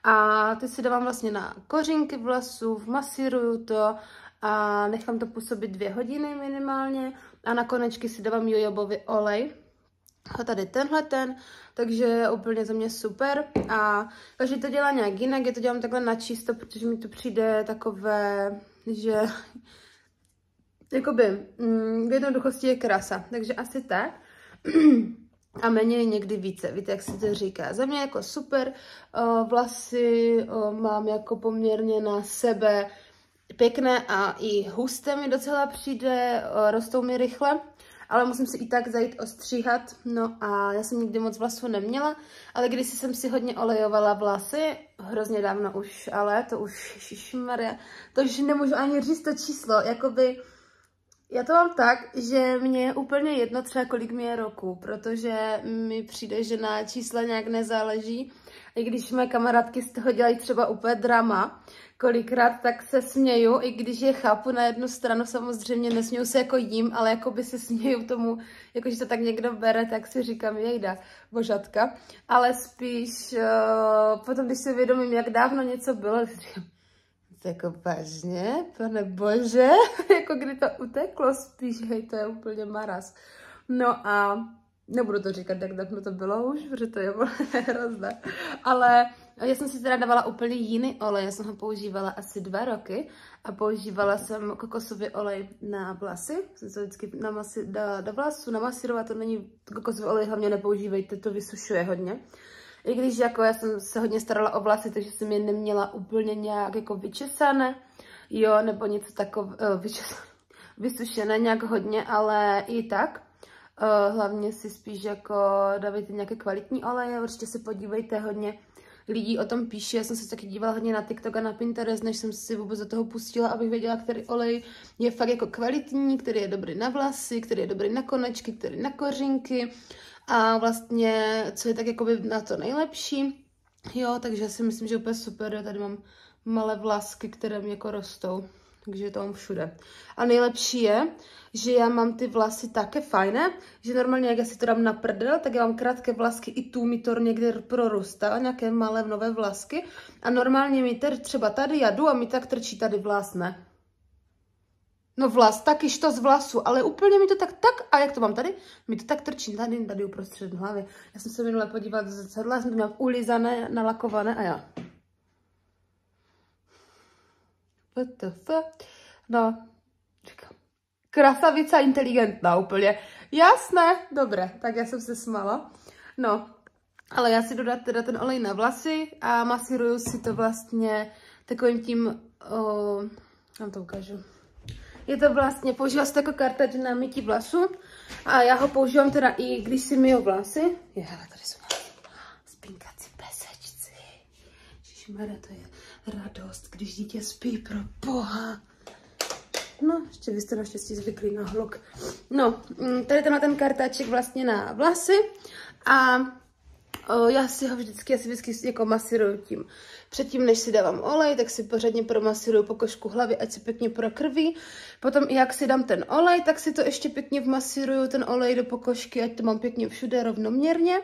Speaker 1: A teď si dávám vlastně na kořínky vlasů, vmasíruju to a nechám to působit 2 hodiny minimálně a na konečky si dávám jojobový olej. A tady tenhle, takže úplně za mě super a každý to dělá nějak jinak, já to dělám takhle na čisto, protože mi to přijde takové, že jakoby v jednoduchosti je krása, takže asi tak. A méně někdy více, víte, jak se to říká. Za mě jako super, vlasy mám jako poměrně na sebe pěkné a i husté mi docela přijde, rostou mi rychle, ale musím si i tak zajít ostříhat, no a já jsem nikdy moc vlasů neměla, ale když jsem si hodně olejovala vlasy, hrozně dávno už, ale to už, ježišmarja, to už nemůžu ani říct to číslo, jakoby. Já to mám tak, že mě je úplně jedno třeba kolik mi je roku, protože mi přijde, že na čísle nějak nezáleží. I když mé kamarádky z toho dělají třeba úplně drama, kolikrát tak se směju, i když je chápu na jednu stranu, samozřejmě nesměju se jako jim, ale jako by se směju tomu, jakože to tak někdo bere, tak si říkám, jejda, božatka. Ale spíš potom, když si uvědomím, jak dávno něco bylo, tak si říkám, jako vážně, pane bože, jako kdy to uteklo spíš, hej, to je úplně maras. No a nebudu to říkat, jak dávno to bylo už, protože to je hrozné. Ale já jsem si teda dávala úplně jiný olej, já jsem ho používala asi 2 roky a používala jsem kokosový olej na vlasy. Jsem se vždycky do vlasů namasírovat, to není kokosový olej, hlavně nepoužívejte, to vysušuje hodně. I když jako já jsem se hodně starala o vlasy, takže jsem je neměla úplně nějak jako vyčesané, jo, nebo něco takového, vysušené nějak hodně, ale i tak. Hlavně si spíš jako dávejte nějaké kvalitní oleje, určitě se podívejte, hodně lidí o tom píše, já jsem se taky dívala hodně na TikTok a na Pinterest, než jsem si vůbec do toho pustila, abych věděla, který olej je fakt jako kvalitní, který je dobrý na vlasy, který je dobrý na konečky, který na kořínky a vlastně, co je tak jakoby na to nejlepší, jo, takže si myslím, že úplně super, jo, tady mám malé vlasky, které mi jako rostou, Takže to mám všude. A nejlepší je, že já mám ty vlasy také fajné, že normálně, jak já si to dám na prdel, tak já mám krátké vlasky, i tu mi to někde prorůstá, nějaké malé nové vlasky. A normálně mi třeba tady já jdu a mi tak trčí tady vlas, ne? No vlas, taky štos vlasu, ale úplně mi to tak, a jak to mám tady? Mi to tak trčí tady uprostřed hlavy. Já jsem se minule podívala do zrcadla, jsem to měla ulizané, nalakované a já. WTF. No, říkám. Krasavica inteligentná úplně. Jasné, dobré, tak já jsem se smála. No, ale já si dodám teda ten olej na vlasy a masíruju si to vlastně takovým tím, vám to ukážu. Je to vlastně, používá se jako kartač na mytí vlasu a já ho používám teda i když si myju vlasy. Hele, tady jsou spinkací pesečci. Ježišmarja, to je radost, když dítě spí, pro boha. No, ještě vy jste naštěstí zvyklí na hluk. No, tady tenhle ten kartáček vlastně na vlasy a já si ho vždycky jako masíruju tím. Předtím, než si dávám olej, tak si pořádně promasíruju pokožku hlavy, ať se pěkně prokrví. Potom, jak si dám ten olej, tak si to ještě pěkně vmasíruju, ten olej do pokožky, ať to mám pěkně všude rovnoměrně.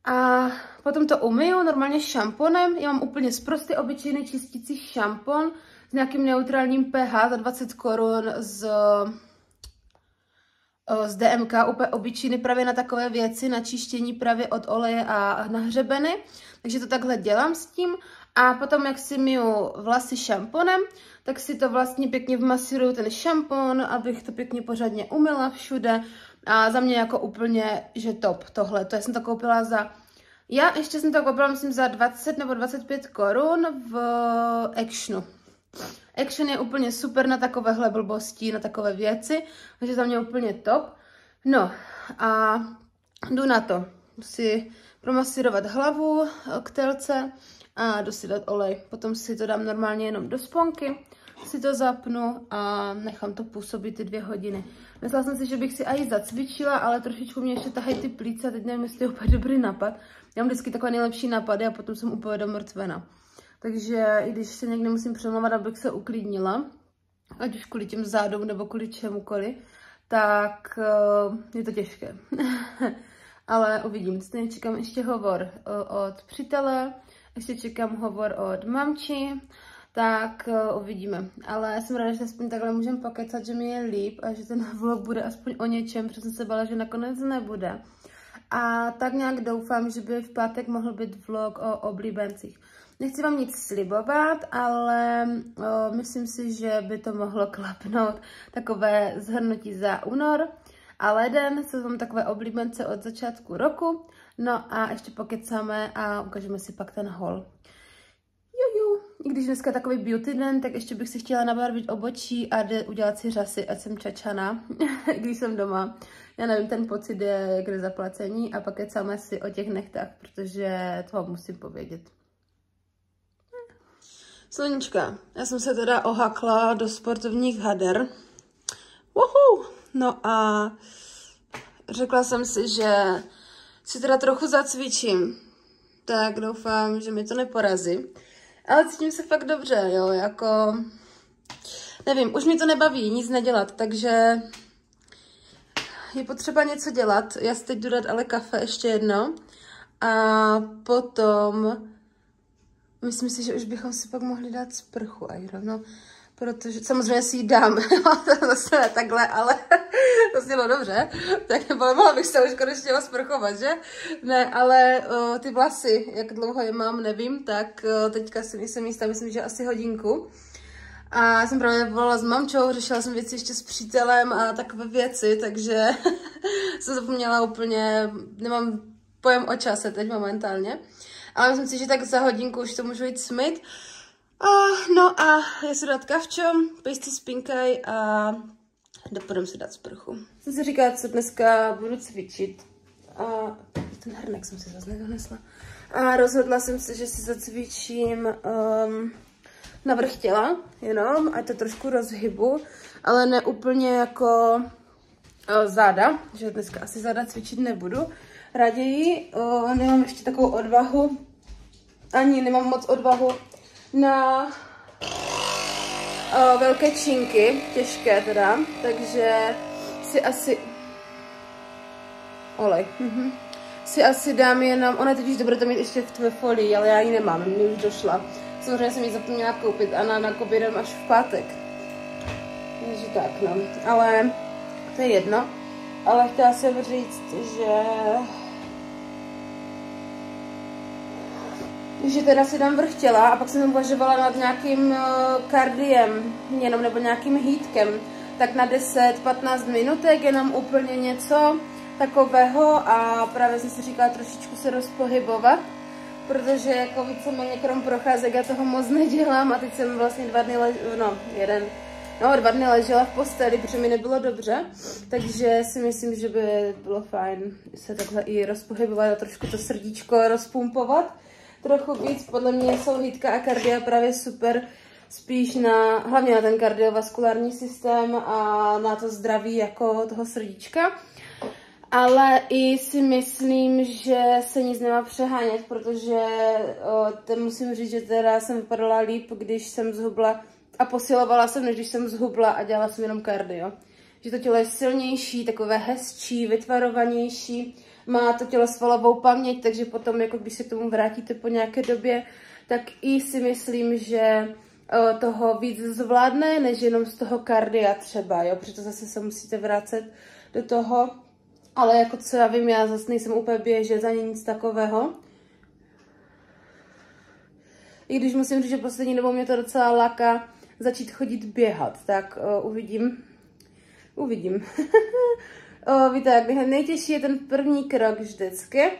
Speaker 1: A potom to umyju normálně šamponem. Já mám úplně sprostý obyčejný čistící šampon s nějakým neutrálním pH za 20 korun z DMK, úplně obyčejný právě na takové věci, na čištění právě od oleje a na hřebeny. Takže to takhle dělám s tím. A potom, jak si myju vlasy šamponem, tak si to vlastně pěkně vmasíruju ten šampon, abych to pěkně pořádně umyla všude. A za mě jako úplně, že top tohle. To já jsem to koupila já ještě jsem to koupila, myslím, za 20 nebo 25 korun v Actionu. Action je úplně super na takovéhle blbosti, na takové věci, takže za mě úplně top. No a jdu na to. Jdu si promasírovat hlavu k telce a jdu si dát olej. Potom si to dám normálně jenom do sponky, si to zapnu a nechám to působit ty 2 hodiny. Myslela jsem si, že bych si aj zacvičila, ale trošičku mě ještě tahají ty plíce a teď nevím, jestli je úplně dobrý nápad. Já mám vždycky takové nejlepší nápady a potom jsem úplně domrtvena. Takže i když se někdy musím přemlouvat, abych se uklidnila, ať už kvůli těm zádům nebo kvůli čemukoliv, tak je to těžké. Ale uvidím. Stejně čekám ještě hovor od přítele, ještě čekám hovor od mamči, tak uvidíme. Ale jsem ráda, že aspoň takhle můžeme pokecat, že mi je líp a že ten vlog bude aspoň o něčem, protože jsem se bála, že nakonec nebude. A tak nějak doufám, že by v pátek mohl být vlog o oblíbencích. Nechci vám nic slibovat, ale myslím si, že by to mohlo klapnout. Takové shrnutí za únor a leden, co mám takové oblíbence od začátku roku. No a ještě pokecáme a ukážeme si pak ten haul. I když dneska je takový beauty den, tak ještě bych si chtěla nabarvit obočí a udělat si řasy, ať jsem čačana, když jsem doma. Já nevím, ten pocit je kde zaplacení a pak kecáme si o těch nechtách, protože toho musím povědět. Sluníčka, já jsem se teda ohakla do sportovních hader. Woohoo! No a řekla jsem si, že si teda trochu zacvičím. Tak doufám, že mi to neporazí. Ale cítím se fakt dobře, jo, jako... Nevím, už mi to nebaví nic nedělat, takže je potřeba něco dělat. Já si teď jdu dát ale kafe ještě jedno. A potom... Myslím si, že už bychom si pak mohli dát sprchu a rovno, protože samozřejmě si ji dám, zase ne takhle, ale to znělo dobře, tak mohla bych se už konečně sprchovat, že? Ne, ale ty vlasy, jak dlouho je mám, nevím, tak teďka si nejsem jistá, myslím, že asi hodinku. A jsem právě volala s mamčou, řešila jsem věci ještě s přítelem a takové věci, takže jsem zapomněla úplně, nemám pojem o čase teď momentálně. Ale myslím si, že tak za hodinku už to můžu jít smyt. No a já si dát kavčo, pejsci spinkaj a půjdem si dát sprchu. Jsem si říkala, co dneska budu cvičit. A ten hrnek jsem si zase nedonesla. A rozhodla jsem se, že si zacvičím navrch těla, jenom, ať to trošku rozhybu, ale ne úplně jako záda, že dneska asi záda cvičit nebudu. Raději nemám ještě takovou odvahu, ani nemám moc odvahu na velké činky, těžké teda, takže si asi... Olej. Si asi dám jenom, ona teď už to budete mít ještě v tvé folii, ale já ji nemám, mě už došla. Samozřejmě jsem ji zapomněla koupit a nakoupit jdem až v pátek. Takže tak, no. Ale to je jedno. Ale chtěla jsem říct, že teda si dám vrchtěla a pak jsem uvažovala nad nějakým kardiem, jenom nebo nějakým hítkem. Tak na 10-15 minutek, jenom úplně něco takového a právě jsem si říkala trošičku se rozpohybovat, protože jako víceméně krom procházek já toho moc nedělám a teď jsem vlastně 2 dny ležela v posteli, protože mi nebylo dobře, takže si myslím, že by bylo fajn se takhle i rozpohybovat a trošku to srdíčko rozpumpovat trochu víc. Podle mě jsou hýtka a kardia právě super spíš hlavně na ten kardiovaskulární systém a na to zdraví jako toho srdíčka. Ale i si myslím, že se nic nemá přehánět, protože musím říct, že teda jsem vypadala líp, když jsem zhubla a posilovala jsem, než když jsem zhubla a dělala jsem jenom kardio. Že to tělo je silnější, takové hezčí, vytvarovanější, má to tělo svalovou paměť, takže potom, jako když se k tomu vrátíte po nějaké době, tak i si myslím, že toho víc zvládne, než jenom z toho kardia třeba, jo, protože zase se musíte vracet do toho. Ale jako co já vím, já zase nejsem úplně běžec ani nic takového. I když musím říct, že poslední dobou mě to docela láká začít chodit běhat, tak uvidím. Víte, jak nejtěžší je ten první krok vždycky,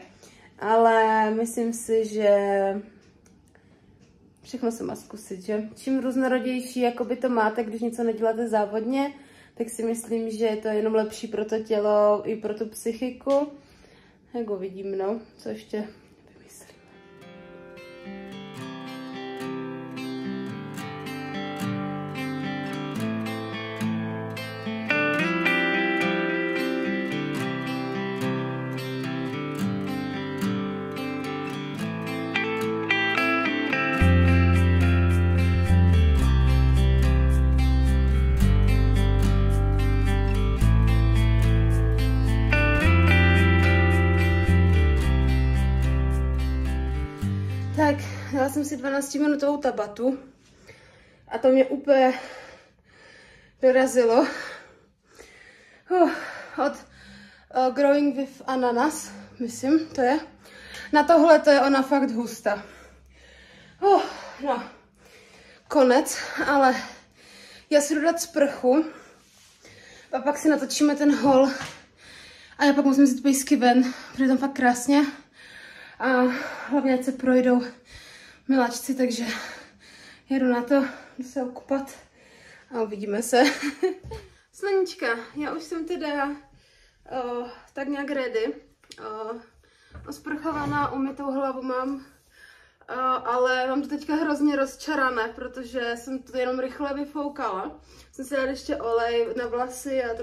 Speaker 1: ale myslím si, že všechno se má zkusit, že? Čím různorodější jakoby to máte, když něco neděláte závodně, tak si myslím, že je to jenom lepší pro to tělo i pro tu psychiku. Jak uvidím, no, co ještě vymyslím. Tak, dala jsem si 12-minutovou tabatu a to mě úplně dorazilo od Growing with Ananas, myslím, to je. Na tohle to je ona fakt hustá. No, konec, ale já si jdu dát sprchu a pak si natočíme ten haul a já pak musím vzít pejsky ven, protože tam fakt krásně. A hlavně ať se projdou miláčci, takže jedu na to, jdu se okupat a uvidíme se. Slanička, já už jsem teda tak nějak ready, osprchovaná, umytou hlavu mám, ale mám to teďka hrozně rozčarané, protože jsem to jenom rychle vyfoukala. Jsem si dala ještě olej na vlasy a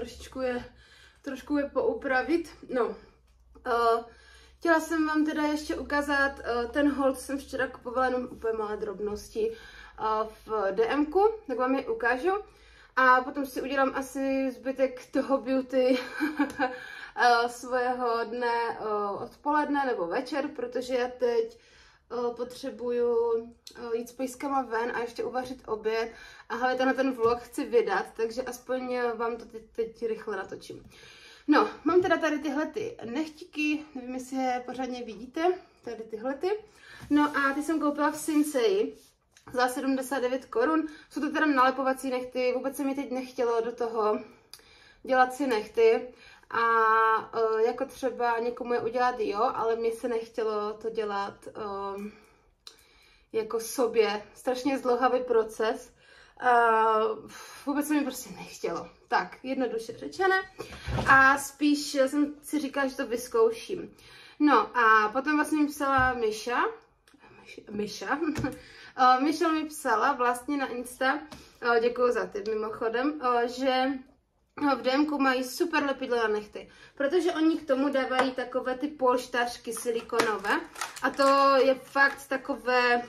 Speaker 1: trošku je poupravit. No, chtěla jsem vám teda ještě ukázat ten haul, co jsem včera kupovala, jenom úplně malé drobnosti v DMku, tak vám je ukážu. A potom si udělám asi zbytek toho beauty svého dne odpoledne nebo večer, protože já teď potřebuju jít s pejskama ven a ještě uvařit oběd. A hlavně na ten vlog chci vydat, takže aspoň vám to teď rychle natočím. No, mám teda tady tyhle ty nechtíky, nevím, jestli je pořádně vidíte, tady tyhle ty. No a ty jsem koupila v Sinsei za 79 korun. Jsou to teda nalepovací nechty, vůbec se mi teď nechtělo do toho dělat si nechty. A jako třeba někomu je udělat jo, ale mně se nechtělo to dělat jako sobě. Strašně zdlouhavý proces. Vůbec se mi prostě nechtělo. Tak, jednoduše řečené. A spíš jsem si říkala, že to vyzkouším. No a potom vlastně mi psala Miša mi psala vlastně na Insta, děkuju za tip mimochodem, že v DMku mají super lepidlo na nechty, protože oni k tomu dávají takové ty polštářky silikonové a to je fakt takové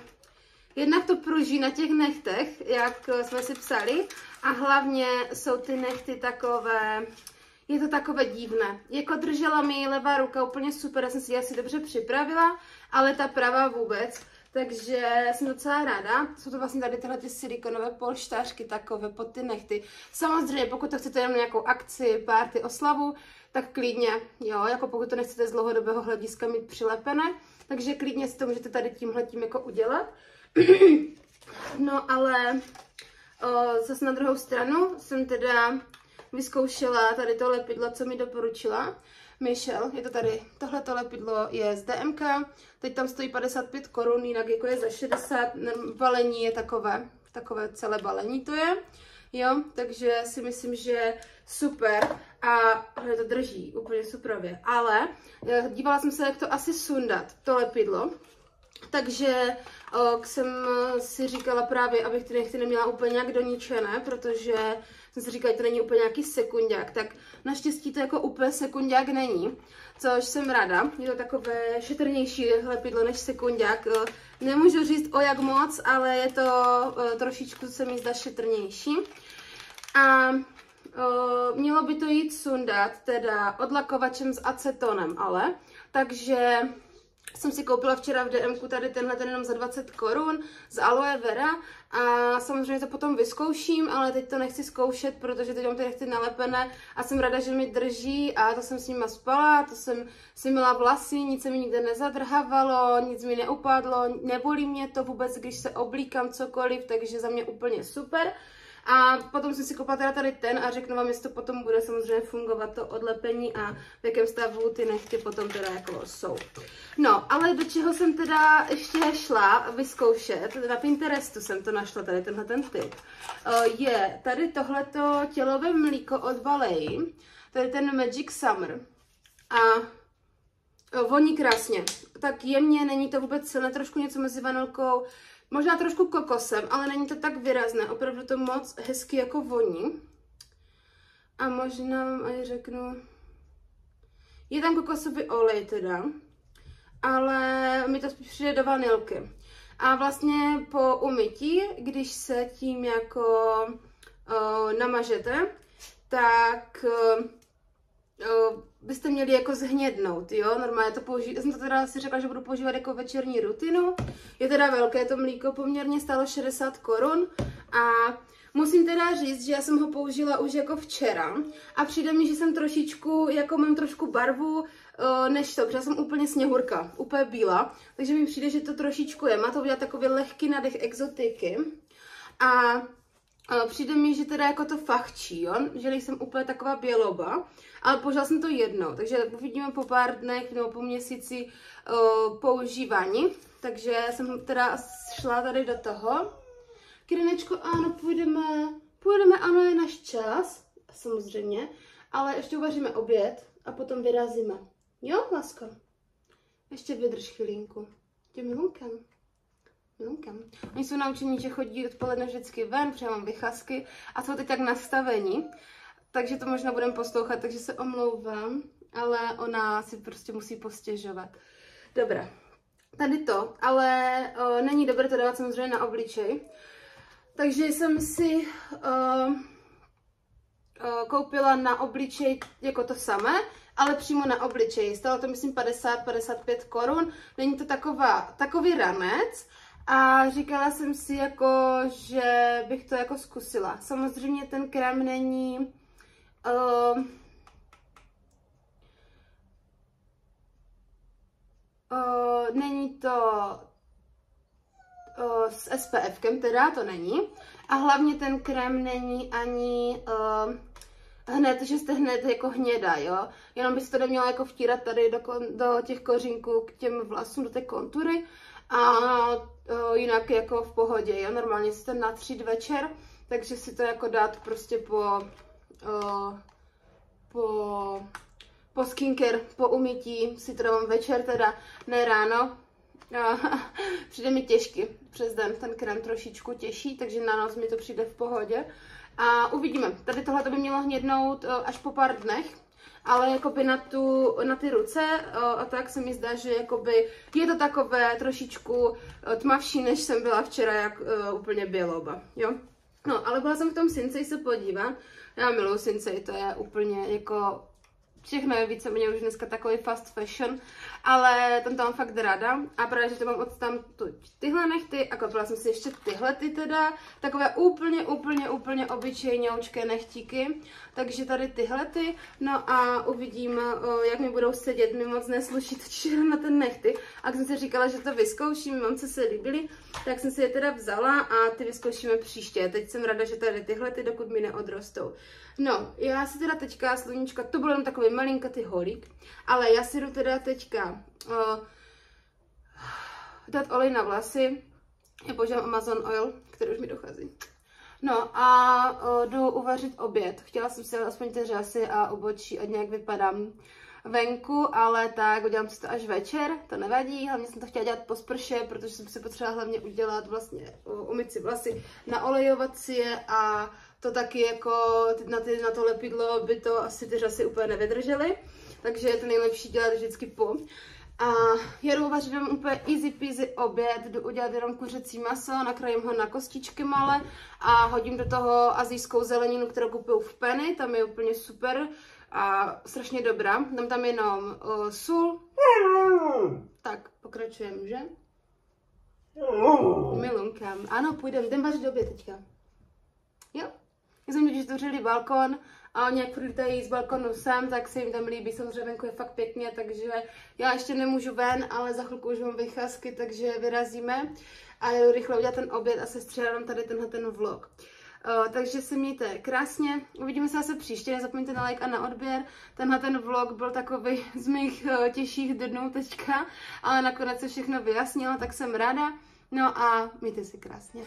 Speaker 1: Jednak to pruží na těch nechtech, jak jsme si psali, a hlavně jsou ty nechty takové, je to takové divné. Jako držela mi levá ruka úplně super, já jsem si ji asi dobře připravila, ale ta pravá vůbec. Takže jsem docela ráda. Jsou to vlastně tady tyhle ty silikonové polštářky takové pod ty nechty. Samozřejmě, pokud to chcete jenom na nějakou akci, party, oslavu, tak klidně, jo, jako pokud to nechcete z dlouhodobého hlediska mít přilepené, takže klidně si to můžete tady tímhletím jako udělat. No ale zase na druhou stranu jsem teda vyzkoušela tady to lepidlo, co mi doporučila Michelle. Je to tady, tohleto lepidlo je z DMK, teď tam stojí 55 korun, jinak jako je za 60, balení je takové celé balení to je, jo, takže si myslím, že super a to drží úplně superově, ale dívala jsem se, jak to asi sundat, to lepidlo. Takže jsem si říkala právě, abych ty nechty neměla úplně nějak doničené, protože jsem si říkala, že to není úplně nějaký sekundák, tak naštěstí to jako úplně sekundák není, což jsem ráda. Je to takové šetrnější lepidlo než sekundák. Nemůžu říct o jak moc, ale je to trošičku, se mi zdá, šetrnější. A mělo by to jít sundat teda odlakovačem s acetonem, ale, takže jsem si koupila včera v DMku tady tenhle ten jenom za 20 korun z aloe vera a samozřejmě to potom vyzkouším, ale teď to nechci zkoušet, protože teď mám ty nechty nalepené a jsem ráda, že mi drží a to jsem s nima spala, to jsem si myla vlasy, nic se mi nikde nezadrhávalo, nic mi neupadlo, nebolí mě to vůbec, když se oblíkám cokoliv, takže za mě úplně super. A potom jsem si koupila teda tady ten a řeknu vám, jestli to potom bude samozřejmě fungovat to odlepení a v jakém stavu ty nechty potom teda jako jsou. No, ale do čeho jsem teda ještě šla vyzkoušet, na Pinterestu jsem to našla, tady tenhle ten tip, je tady tohleto tělové mlíko od Balei, tady ten Magic Summer a voní krásně, tak jemně, není to vůbec silné, trošku něco mezi vanilkou, možná trošku kokosem, ale není to tak výrazné, opravdu to moc hezky jako voní. A možná vám aj řeknu, je tam kokosový olej teda, ale mi to spíš přijde do vanilky. A vlastně po umytí, když se tím jako namažete, tak byste měli jako zhnědnout, jo, normálně to použít, já jsem to teda si řekla, že budu používat jako večerní rutinu, je teda velké to mlíko, poměrně stálo 60 korun a musím teda říct, že já jsem ho použila už jako včera a přijde mi, že jsem trošičku, jako mám trošku barvu než to, protože já jsem úplně sněhurka, úplně bílá, takže mi přijde, že to trošičku je, má to udělat takový lehký nádech exotiky a přijde mi, že teda jako to fachčí, jo? Že nejsem úplně taková běloba, ale použila jsem to jednou, takže uvidíme po pár dnech nebo po měsíci používání, takže jsem teda šla tady do toho. Kirinečko, ano, půjdeme, ano, je náš čas, samozřejmě, ale ještě uvaříme oběd a potom vyrazíme. Jo, lásko? Ještě vydrž chvilinku. Těm milunkem. Oni jsou naučení, že chodí odpoledne vždycky ven, protože mám vycházky a jsou teď tak nastavení, takže to možná budeme poslouchat, takže se omlouvám, ale ona si prostě musí postěžovat. Dobrá, tady to, ale není dobré to dávat samozřejmě na obličej, takže jsem si koupila na obličej jako to samé, ale přímo na obličeji. Stalo to myslím 50-55 korun, není to takový ranec, a říkala jsem si jako, že bych to jako zkusila. Samozřejmě ten krém není není to s SPFkem, teda to není. A hlavně ten krém není ani hned, že jste hned jako hněda, jo. Jenom byste to neměla jako vtírat tady do těch kořínků k těm vlasům, do té kontury. A jinak jako v pohodě, jo, normálně si to natřít večer, takže si to jako dát prostě po skincare, po umytí, si to dávám večer, teda ne ráno, přijde mi těžký přes den, ten krém trošičku těžší, takže na noc mi to přijde v pohodě a uvidíme, tady tohle by mělo hnědnout až po pár dnech ale jakoby na ty ruce a tak se mi zdá, že jakoby je to takové trošičku tmavší, než jsem byla včera, jak úplně běloba, jo. No, ale byla jsem v tom Sinsei se podívat. Já miluji Sinsei, to je úplně jako všechno je víceméně už dneska takový fast fashion, ale tam to mám fakt ráda a právě, že to mám odtamtud tyhle nechty a koupila jsem si ještě tyhle ty teda, takové úplně obyčejňoučké nechtíky, takže tady tyhle ty, no a uvidím, jak mi budou sedět, mi moc nesluší totiž na ten nechty a když jsem si říkala, že to vyzkouším, mamce se líbily, tak jsem si je teda vzala a ty vyzkoušíme příště, teď jsem ráda, že tady tyhle ty, dokud mi neodrostou. No, já si teda teďka, sluníčka, to byl jenom takový malinkatý holík, ale já si jdu teda teďka dát olej na vlasy, já používám Amazon Oil, který už mi dochází. No a jdu uvařit oběd, chtěla jsem si aspoň ty řasy a obočí, ať nějak vypadám venku, ale tak udělám si to až večer, to nevadí, hlavně jsem to chtěla dělat po sprše, protože jsem si potřebovala hlavně udělat vlastně, umyt si vlasy, naolejovat si je a to taky jako na to lepidlo by to asi ty řasy úplně nevydržely, takže je to nejlepší dělat vždycky po. A já jdu uvařit jenom úplně easy peasy oběd, jdu udělat jenom kuřecí maso, nakrájím ho na kostičky malé a hodím do toho asijskou zeleninu, kterou kupuju v Penny, tam je úplně super a strašně dobrá. Dám tam jenom sůl. Tak, pokračujeme, že? Milunkám. Ano, jdem vařit oběd teďka. Jo? Já jsem totiž otevřeli balkon a oni jak lítají z balkonu sem, tak se jim tam líbí, samozřejmě venku je fakt pěkně, takže já ještě nemůžu ven, ale za chvilku už mám vycházky, takže vyrazíme a jdu rychle udělat ten oběd a sestříhám tady ten vlog. Takže se mějte krásně, uvidíme se zase příště, nezapomeňte na like a na odběr, ten vlog byl takový z mých těžších dnů teďka, ale nakonec se všechno vyjasnilo, tak jsem ráda, no a mějte se krásně.